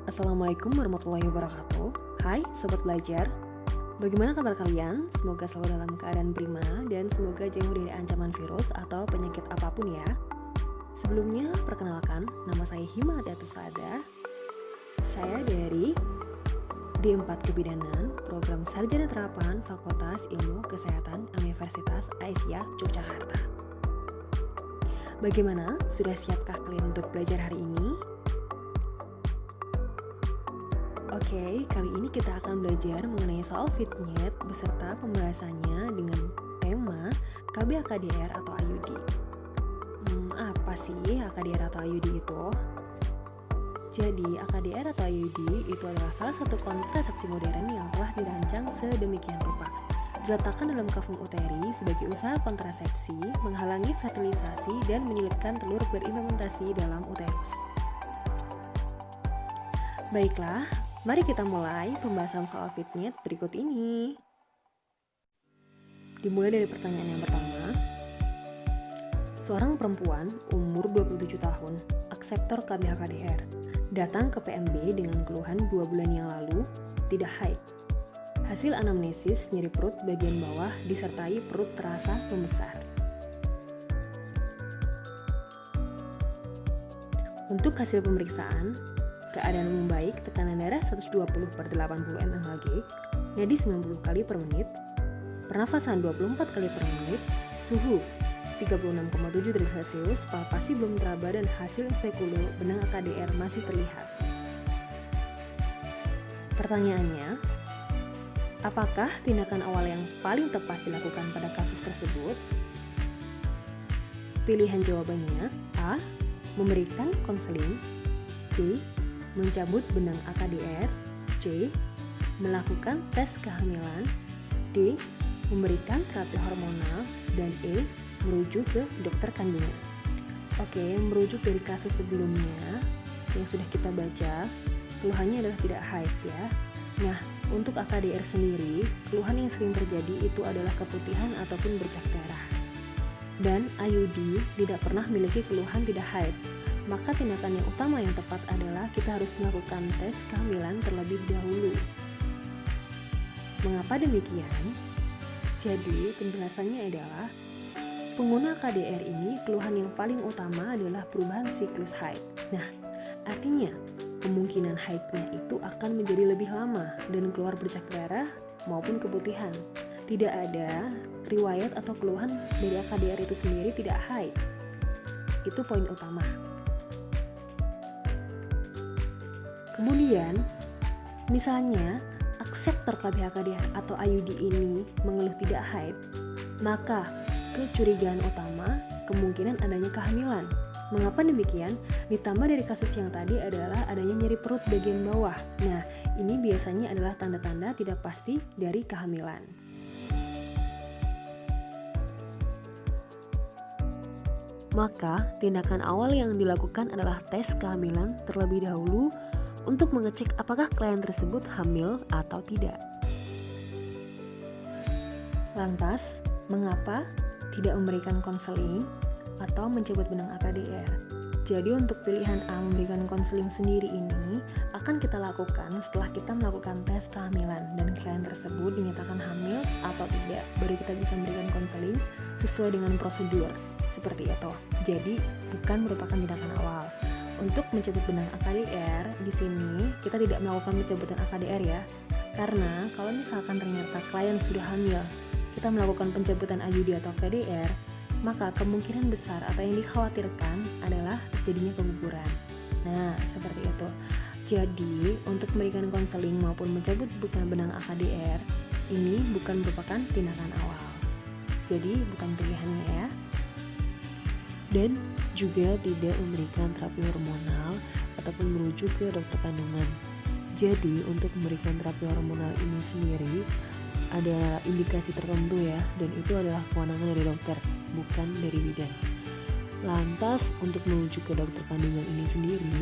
Assalamualaikum warahmatullahi wabarakatuh. Hai Sobat Belajar, bagaimana kabar kalian? Semoga selalu dalam keadaan prima dan semoga jauh dari ancaman virus atau penyakit apapun ya. Sebelumnya, perkenalkan, nama saya Hima Datus Sada. Saya dari D4 Kebidanan, Program Sarjana Terapan Fakultas Ilmu Kesehatan Universitas Aisyah Yogyakarta. Bagaimana? Sudah siapkah kalian untuk belajar hari ini? Oke, kali ini kita akan belajar mengenai soal Fitnet beserta pembahasannya dengan tema KB-AKDR atau IUD. Apa sih AKDR atau IUD itu? Jadi, AKDR atau IUD itu adalah salah satu kontrasepsi modern yang telah dirancang sedemikian rupa. Diletakkan dalam kafum uteri sebagai usaha kontrasepsi, menghalangi fertilisasi dan menyulitkan telur berimplementasi dalam uterus. Baiklah, mari kita mulai pembahasan soal Fitnet berikut ini. Dimulai dari pertanyaan yang pertama. Seorang perempuan umur 27 tahun, akseptor KB-AKDR, datang ke PMB dengan keluhan 2 bulan yang lalu, tidak haid. Hasil anamnesis nyeri perut bagian bawah disertai perut terasa membesar. Untuk hasil pemeriksaan, keadaan membaik, tekanan darah 120/80 mmHg, nadi 90 kali per menit, pernafasan 24 kali per menit, suhu 36,7 derajat Celcius, palpasi belum teraba dan hasil spekulu benang AKDR masih terlihat. Pertanyaannya, apakah tindakan awal yang paling tepat dilakukan pada kasus tersebut? Pilihan jawabannya A. Memberikan konseling, B. Mencabut benang AKDR, C. Melakukan tes kehamilan, D. Memberikan terapi hormonal, dan E. Merujuk ke dokter kandungan. Oke, merujuk dari kasus sebelumnya yang sudah kita baca, keluhannya adalah tidak haid ya. Nah, untuk AKDR sendiri, keluhan yang sering terjadi itu adalah keputihan ataupun bercak darah. Dan IUD tidak pernah memiliki keluhan tidak haid. Maka tindakan yang utama yang tepat adalah kita harus melakukan tes kehamilan terlebih dahulu. Mengapa demikian? Jadi, penjelasannya adalah pengguna KDR ini keluhan yang paling utama adalah perubahan siklus haid. Nah, artinya kemungkinan haidnya itu akan menjadi lebih lama dan keluar bercak darah maupun keputihan. Tidak ada riwayat atau keluhan dari AKDR itu sendiri tidak haid. Itu poin utama. Kemudian, misalnya akseptor KB-AKDR atau IUD ini mengeluh tidak haid, maka kecurigaan utama kemungkinan adanya kehamilan. Mengapa demikian? Ditambah dari kasus yang tadi adalah adanya nyeri perut bagian bawah. Nah, ini biasanya adalah tanda-tanda tidak pasti dari kehamilan. Maka, tindakan awal yang dilakukan adalah tes kehamilan terlebih dahulu untuk mengecek apakah klien tersebut hamil atau tidak. Lantas, mengapa tidak memberikan konseling atau mencabut benang AKDR? Jadi untuk pilihan A memberikan konseling sendiri ini akan kita lakukan setelah kita melakukan tes kehamilan dan klien tersebut dinyatakan hamil atau tidak. Baru kita bisa memberikan konseling sesuai dengan prosedur seperti itu. Jadi bukan merupakan tindakan awal. Untuk mencabut benang AKDR di sini kita tidak melakukan pencabutan AKDR ya. Karena kalau misalkan ternyata klien sudah hamil, kita melakukan pencabutan IUD atau KDR, maka kemungkinan besar atau yang dikhawatirkan adalah terjadinya keguguran. Nah, seperti itu. Jadi, untuk memberikan konseling maupun mencabut benang AKDR, ini bukan merupakan tindakan awal. Jadi, bukan pilihannya ya. Dan juga tidak memberikan terapi hormonal ataupun merujuk ke dokter kandungan. Jadi, untuk memberikan terapi hormonal ini sendiri, ada indikasi tertentu ya, dan itu adalah kewenangan dari dokter, bukan dari bidan. Lantas, untuk merujuk ke dokter kandungan ini sendiri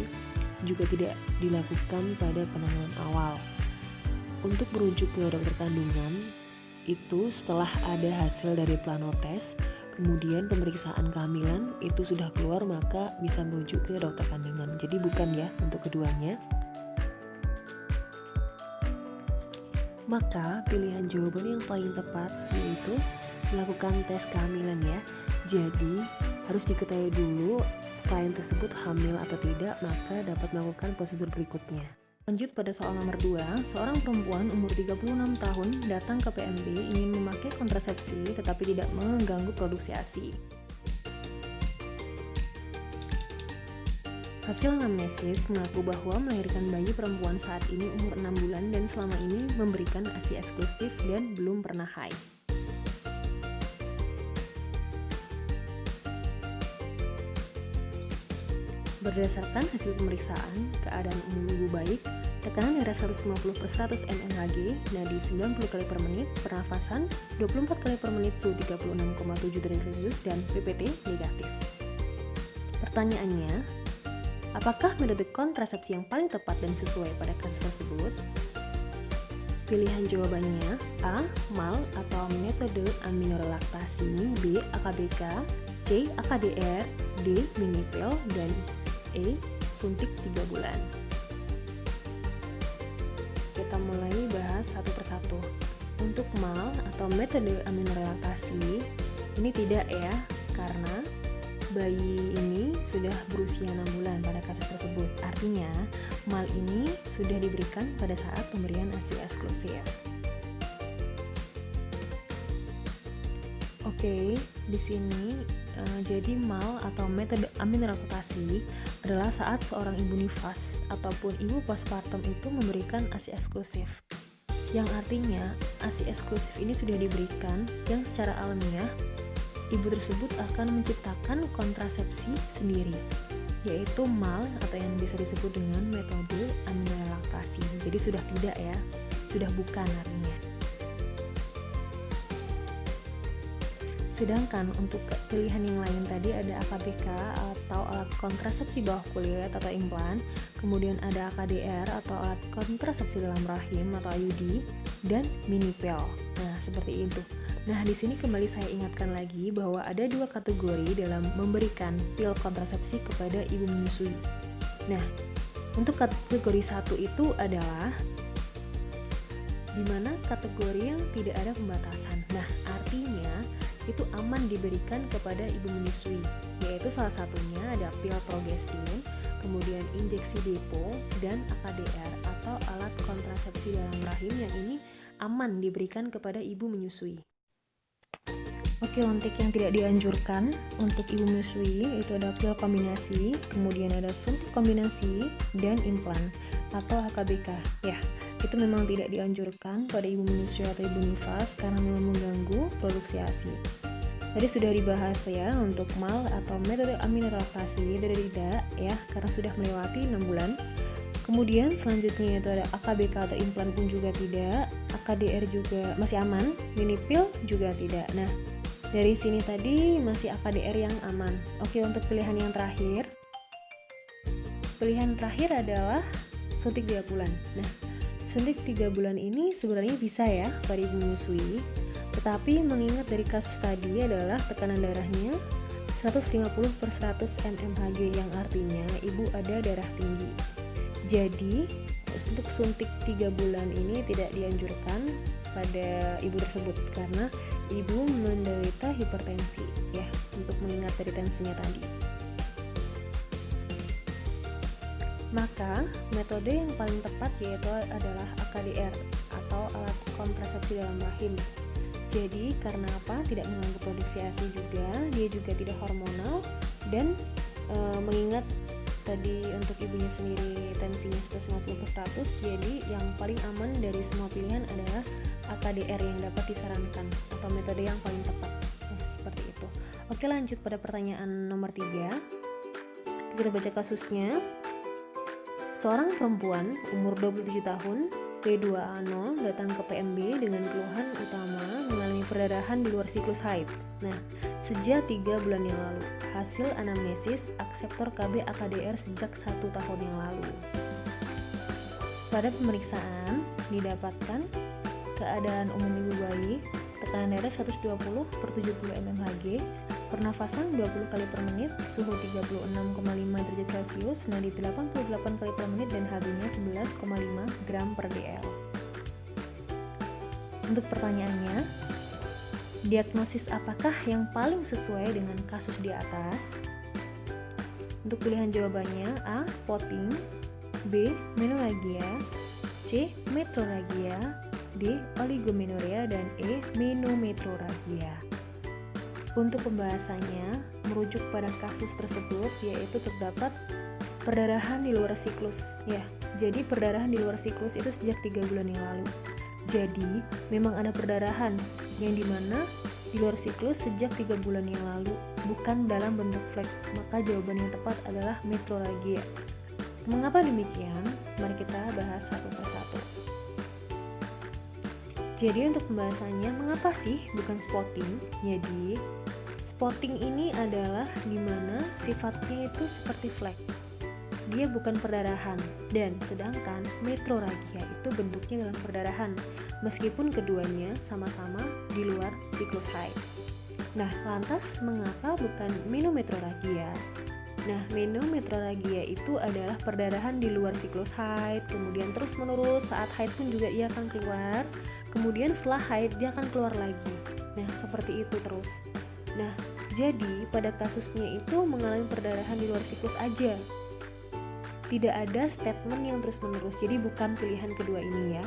juga tidak dilakukan pada penanganan awal. Untuk merujuk ke dokter kandungan, itu setelah ada hasil dari planotes, kemudian pemeriksaan kehamilan itu sudah keluar, maka bisa merujuk ke dokter kandungan. Jadi bukan ya untuk keduanya. Maka pilihan jawaban yang paling tepat yaitu melakukan tes kehamilan ya. Jadi harus diketahui dulu klien tersebut hamil atau tidak, maka dapat melakukan prosedur berikutnya. Lanjut pada soal nomor 2, seorang perempuan umur 36 tahun datang ke PMB ingin memakai kontrasepsi tetapi tidak mengganggu produksi ASI. Hasil anamnesis mengaku bahwa melahirkan bayi perempuan saat ini umur 6 bulan dan selama ini memberikan ASI eksklusif dan belum pernah haid. Berdasarkan hasil pemeriksaan, keadaan umum ibu baik, tekanan darah 150/100 mmHg, nadi 90 kali per menit, pernafasan 24 kali per menit, suhu 36,7 derajat Celcius, dan PPT negatif. Pertanyaannya, apakah metode kontrasepsi yang paling tepat dan sesuai pada kasus tersebut? Pilihan jawabannya A. MAL atau metode aminorelaktasi, B. AKBK, C. AKDR, D. Minipil, dan E. Suntik 3 bulan. Kita mulai bahas satu persatu. Untuk MAL atau metode aminorelaktasi, ini tidak ya, karena bayi ini sudah berusia 6 bulan pada kasus tersebut. Artinya, MAL ini sudah diberikan pada saat pemberian ASI eksklusif. Oke, di sini jadi MAL atau metode aminorelaktasi adalah saat seorang ibu nifas ataupun ibu postpartum itu memberikan ASI eksklusif. Yang artinya ASI eksklusif ini sudah diberikan yang secara alamiah ibu tersebut akan menciptakan kontrasepsi sendiri, yaitu MAL atau yang bisa disebut dengan metode aminorelaktasi. Jadi sudah tidak ya, sudah bukan artinya. Sedangkan untuk pilihan yang lain tadi ada AKBK atau alat kontrasepsi bawah kulit atau implan, kemudian ada AKDR atau alat kontrasepsi dalam rahim atau IUD, dan minipil. Nah, seperti itu. Nah, di sini kembali saya ingatkan lagi bahwa ada 2 kategori dalam memberikan pil kontrasepsi kepada ibu menyusui. Nah, untuk kategori 1 itu adalah di mana kategori yang tidak ada pembatasan. Nah, artinya itu aman diberikan kepada ibu menyusui, yaitu salah satunya ada pil progestin, kemudian injeksi depo, dan AKDR atau alat kontrasepsi dalam rahim yang ini aman diberikan kepada ibu menyusui. Oke, untuk yang tidak dianjurkan untuk ibu menyusui itu ada pil kombinasi, kemudian ada suntik kombinasi, dan implan atau HKBK. Ya, itu memang tidak dianjurkan pada ibu menyusui atau ibu nifas karena memang mengganggu produksi ASI. Tadi sudah dibahas ya untuk MAL atau metode aminorelaktasi, itu tidak ya karena sudah melewati 6 bulan. Kemudian selanjutnya itu ada AKBK atau implan pun juga tidak, AKDR juga masih aman, minipil juga tidak. Nah, dari sini tadi masih AKDR yang aman. Oke, untuk pilihan yang terakhir. Pilihan terakhir adalah suntik 3 bulan. Nah, suntik 3 bulan ini sebenarnya bisa ya pada ibu menyusui. Tetapi mengingat dari kasus tadi adalah tekanan darahnya 150/100 mmHg yang artinya ibu ada darah tinggi. Jadi, untuk suntik 3 bulan ini tidak dianjurkan pada ibu tersebut karena ibu menderita hipertensi ya, untuk mengingat dari tensinya tadi. Maka metode yang paling tepat yaitu adalah AKDR atau alat kontrasepsi dalam rahim. Jadi karena apa? Tidak mengganggu produksi ASI juga, dia juga tidak hormonal dan mengingat tadi untuk ibunya sendiri tensinya 150/100, jadi yang paling aman dari semua pilihan adalah AKDR yang dapat disarankan atau metode yang paling tepat. Nah, seperti itu. Oke, lanjut pada pertanyaan nomor 3. Kita baca kasusnya. Seorang perempuan umur 27 tahun, P2A0, datang ke PMB dengan keluhan utama mengalami perdarahan di luar siklus haid. Nah, sejak 3 bulan yang lalu. Hasil anamnesis akseptor KB AKDR sejak 1 tahun yang lalu. Pada pemeriksaan didapatkan keadaan umum ibu baik, tekanan darah 120/70 mmHg, pernafasan 20 kali per menit, suhu 36,5 derajat Celcius, nadi 88 kali per menit, dan HB-nya 11,5 gram per dl. Untuk pertanyaannya, diagnosis apakah yang paling sesuai dengan kasus di atas? Untuk pilihan jawabannya A. Spotting, B. Menorrhagia, C. Metrorrhagia, D. Oligomenorrhea, dan E. Menometrorrhagia. Untuk pembahasannya, merujuk pada kasus tersebut yaitu terdapat perdarahan di luar siklus. Ya, jadi perdarahan di luar siklus itu sejak 3 bulan yang lalu. Jadi, memang ada perdarahan yang dimana di luar siklus sejak 3 bulan yang lalu, bukan dalam bentuk flek. Maka jawaban yang tepat adalah metrorrhagia. Mengapa demikian? Mari kita bahas satu persatu. Jadi untuk pembahasannya, mengapa sih bukan spotting? Jadi, spotting ini adalah dimana sifatnya itu seperti flek. Dia bukan perdarahan, dan sedangkan metrorrhagia itu bentuknya dalam perdarahan, meskipun keduanya sama-sama di luar siklus haid. Nah, lantas mengapa bukan menometrorrhagia? Nah, menometrorrhagia itu adalah perdarahan di luar siklus haid, kemudian terus menerus saat haid pun juga ia akan keluar, kemudian setelah haid dia akan keluar lagi. Nah, seperti itu terus. Nah, jadi pada kasusnya itu mengalami perdarahan di luar siklus aja. Tidak ada statement yang terus-menerus, jadi bukan pilihan kedua ini ya.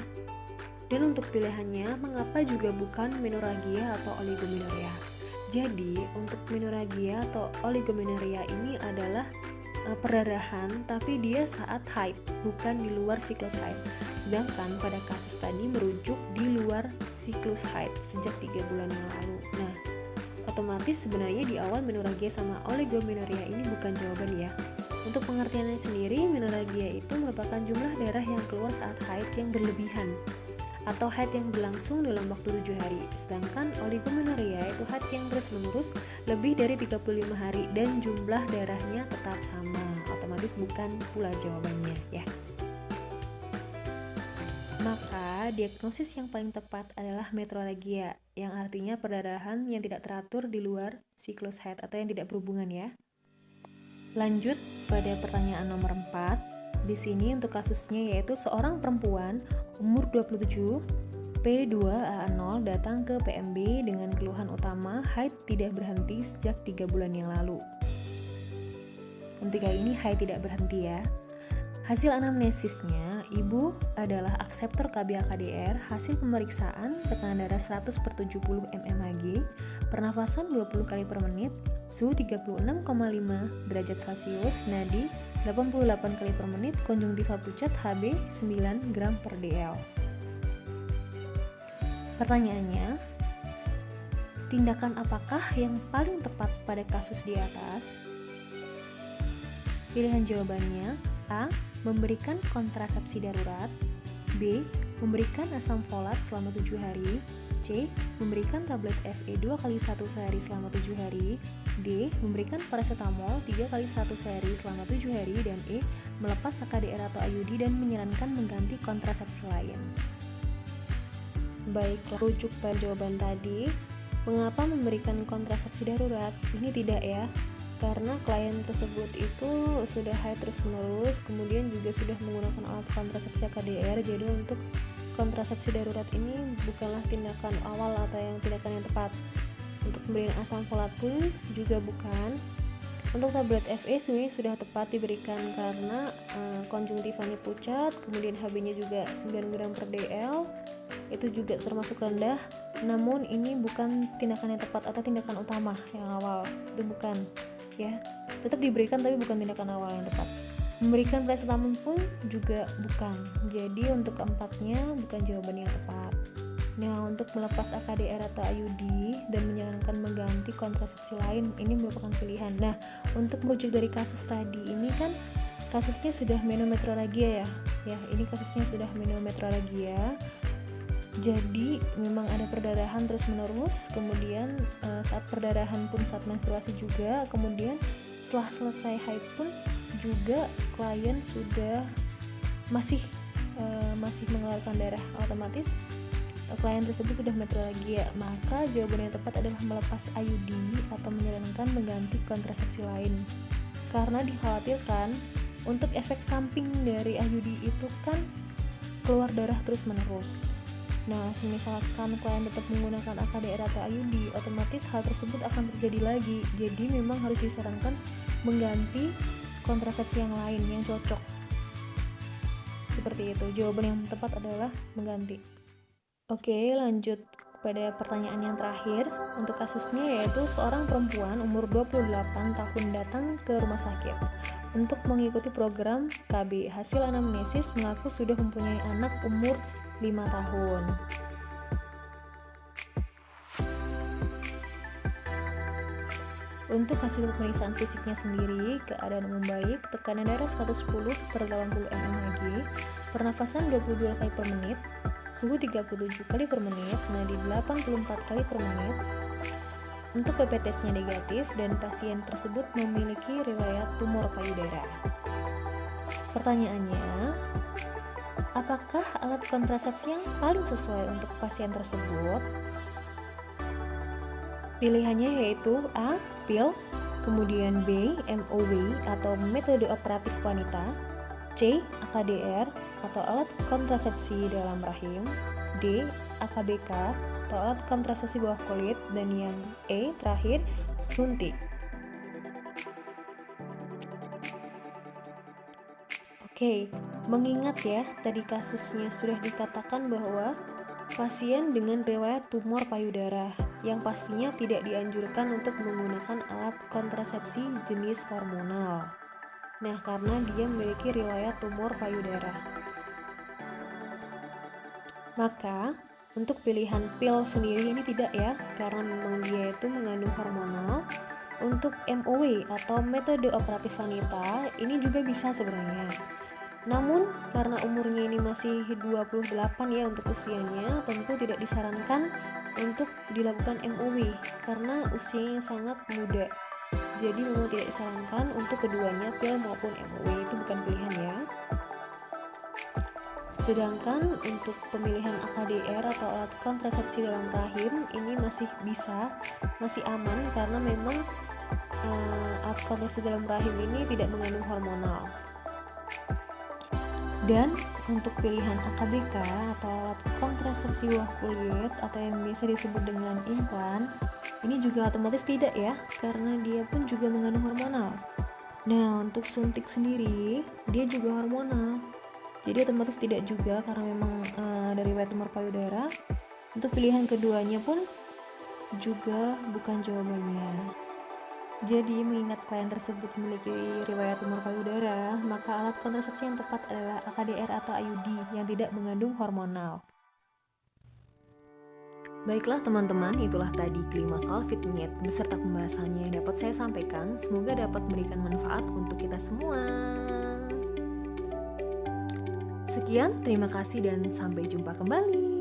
Dan untuk pilihannya, mengapa juga bukan menorrhagia atau oligomenorrhea? Jadi, untuk menorrhagia atau oligomenorrhea ini adalah perdarahan, tapi dia saat haid, bukan di luar siklus haid. Sedangkan pada kasus tadi merujuk di luar siklus haid sejak 3 bulan yang lalu. Nah, otomatis sebenarnya di awal menorrhagia sama oligomenorrhea ini bukan jawaban ya. Untuk pengertiannya sendiri, menorrhagia itu merupakan jumlah darah yang keluar saat haid yang berlebihan atau haid yang berlangsung dalam waktu 7 hari. Sedangkan oligomenorrhea itu haid yang terus-menerus lebih dari 35 hari dan jumlah darahnya tetap sama. Otomatis bukan pula jawabannya ya. Maka diagnosis yang paling tepat adalah metrorrhagia, yang artinya perdarahan yang tidak teratur di luar siklus haid atau yang tidak berhubungan ya. Lanjut pada pertanyaan nomor 4. Di sini untuk kasusnya yaitu seorang perempuan umur 27, P2AA0 datang ke PMB dengan keluhan utama haid tidak berhenti sejak 3 bulan yang lalu. Untuk kali ini haid tidak berhenti ya. Hasil anamnesisnya, ibu adalah akseptor KB-KDR, hasil pemeriksaan tekanan darah 100/70 mmHg, pernafasan 20 kali per menit, suhu 36,5 derajat Celcius, nadi 88 kali per menit, konjungtiva pucat, Hb 9 gram per dl. Pertanyaannya, tindakan apakah yang paling tepat pada kasus di atas? Pilihan jawabannya A. Memberikan kontrasepsi darurat, B. Memberikan asam folat selama 7 hari, C. Memberikan tablet Fe 2 kali 1 sehari selama 7 hari, D. Memberikan paracetamol 3 kali 1 sehari selama 7 hari, dan E. Melepas HKDR atau IUD dan menyarankan mengganti kontrasepsi lain. Baiklah, rujuk pada jawaban tadi, mengapa memberikan kontrasepsi darurat? Ini tidak ya, karena klien tersebut itu sudah haid terus-menerus, kemudian juga sudah menggunakan alat kontrasepsi HKDR, jadi untuk kontrasepsi darurat ini bukanlah tindakan awal atau tindakan yang tepat. Untuk pemberian asam folat pun juga bukan. Untuk tablet Fe sebenarnya sudah tepat diberikan karena konjungtivanya pucat, kemudian Hb-nya juga 9 gram per dl, itu juga termasuk rendah. Namun ini bukan tindakan yang tepat atau tindakan utama yang awal, itu bukan ya. Tetap diberikan tapi bukan tindakan awal yang tepat. Memberikan paracetamol pun juga bukan. Jadi untuk keempatnya bukan jawaban yang tepat. Nah, untuk melepas HKDR atau IUD dan menyarankan mengganti kontrasepsi lain, ini merupakan pilihan. Nah, untuk merujuk dari kasus tadi, ini kan kasusnya sudah menometrorrhagia ya. Ya, ini kasusnya sudah menometrorrhagia. Jadi, memang ada perdarahan terus-menerus, kemudian saat perdarahan pun saat menstruasi juga, kemudian setelah selesai haid pun juga klien sudah masih mengeluarkan darah, otomatis klien tersebut sudah metrorrhagia. Maka jawaban yang tepat adalah melepas IUD atau menyarankan mengganti kontrasepsi lain, karena dikhawatirkan untuk efek samping dari IUD itu kan keluar darah terus menerus. Nah, misalkan klien tetap menggunakan AKDR atau IUD, otomatis hal tersebut akan terjadi lagi. Jadi memang harus disarankan mengganti kontrasepsi yang lain yang cocok. Seperti itu. Jawaban yang tepat adalah mengganti. Oke, lanjut pada pertanyaan yang terakhir. Untuk kasusnya yaitu seorang perempuan umur 28 tahun datang ke rumah sakit untuk mengikuti program KB. Hasil anamnesis mengaku sudah mempunyai anak umur 5 tahun. Untuk hasil pemeriksaan fisiknya sendiri, keadaan umum baik, tekanan darah 110/80 mmHg, pernafasan 22 kali per menit, suhu 37 kali per menit, nadi 84 kali per menit. Untuk PPT-nya negatif dan pasien tersebut memiliki riwayat tumor payudara. Pertanyaannya, apakah alat kontrasepsi yang paling sesuai untuk pasien tersebut? Pilihannya yaitu A. Pil, kemudian B. MOW atau metode operatif wanita, C. AKDR atau alat kontrasepsi dalam rahim, D. AKBK atau alat kontrasepsi bawah kulit, dan yang E terakhir, suntik. Oke, mengingat ya, tadi kasusnya sudah dikatakan bahwa pasien dengan riwayat tumor payudara yang pastinya tidak dianjurkan untuk menggunakan alat kontrasepsi jenis hormonal. Nah, karena dia memiliki riwayat tumor payudara. Maka, untuk pilihan pil sendiri ini tidak ya, karena memang dia itu mengandung hormonal. Untuk MOW atau metode operatif wanita, ini juga bisa sebenarnya. Namun karena umurnya ini masih 28 ya untuk usianya, tentu tidak disarankan untuk dilakukan MOW karena usianya sangat muda. Jadi memang tidak disarankan untuk keduanya, pil maupun MOW, itu bukan pilihan ya. Sedangkan untuk pemilihan AKDR atau alat kontrasepsi dalam rahim ini masih bisa, masih aman karena memang alat kontrasepsi dalam rahim ini tidak mengandung hormonal. Dan untuk pilihan AKBK atau alat kontrasepsi bawah kulit atau yang biasa disebut dengan implan, ini juga otomatis tidak ya, karena dia pun juga mengandung hormonal. Nah, untuk suntik sendiri, dia juga hormonal. Jadi otomatis tidak juga karena memang dari riwayat tumor payudara. Untuk pilihan keduanya pun juga bukan jawabannya. Jadi, mengingat klien tersebut memiliki riwayat tumor payudara, maka alat kontrasepsi yang tepat adalah AKDR atau IUD yang tidak mengandung hormonal. Baiklah teman-teman, itulah tadi kelima soal fitnet beserta pembahasannya yang dapat saya sampaikan. Semoga dapat memberikan manfaat untuk kita semua. Sekian, terima kasih dan sampai jumpa kembali.